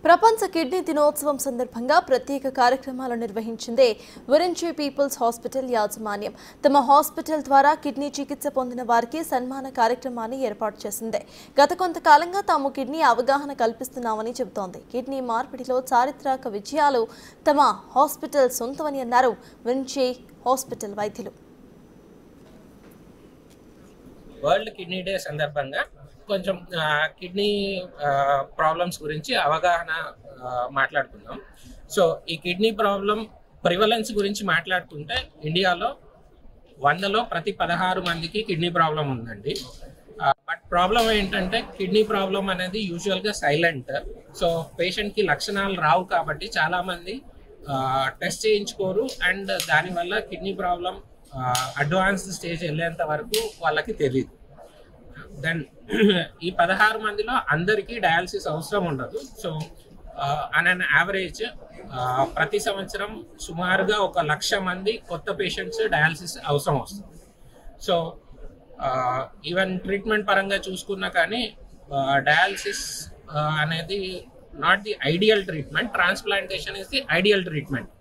ప్రపంచ కిడ్నీ దినోత్సవం సందర్భంగా ప్రత్యేక కార్యక్రమాలు నిర్వహించిందే విరించి పీపుల్స్ హాస్పిటల్ యాజమాన్యం. తమ హాస్పిటల్ ద్వారా కిడ్నీ చికిత్స పొందిన వారికి సన్మాన కార్యక్రమాన్ని ఏర్పాటు చేసింది. గత కొంతకాలంగా తాము కిడ్నీ అవగాహన కల్పిస్తున్నామని చెబుతోంది. కిడ్నీ మార్పిడిలో చారిత్రక విజయాలు తమ హాస్పిటల్ సొంతమని అన్నారు విరించి హాస్పిటల్ వైద్యులు. వరల్డ్ కిడ్నీ డే సందర్భంగా కొంచెం కిడ్నీ ప్రాబ్లమ్స్ గురించి అవగాహన మాట్లాడుకుందాం. సో ఈ కిడ్నీ ప్రాబ్లం ప్రివలెన్స్ గురించి మాట్లాడుతుంటే ఇండియాలో 100లో ప్రతి 16 మందికి కిడ్నీ ప్రాబ్లం ఉందండి. బట్ ప్రాబ్లం ఏంటంటే కిడ్నీ ప్రాబ్లం అనేది యూజువల్గా సైలెంట్. సో పేషెంట్కి లక్షణాలు రావు కాబట్టి చాలామంది టెస్ట్ చేయించుకోరు అండ్ దానివల్ల కిడ్నీ ప్రాబ్లం అడ్వాన్స్డ్ స్టేజ్ వెళ్ళేంత వరకు వాళ్ళకి తెలియదు. దెన్ ఈ 16 మందిలో అందరికీ డయాలసిస్ అవసరం ఉండదు. సో ఆన్ అన్ యావరేజ్ ప్రతి సంవత్సరం సుమారుగా 1,00,000 మంది కొత్త పేషెంట్స్ డయాలసిస్ అవసరం వస్తుంది. సో ఈవెన్ ట్రీట్మెంట్ పరంగా చూసుకున్నా కానీ డయాలసిస్ అనేది not the ideal treatment. Transplantation is the ideal treatment.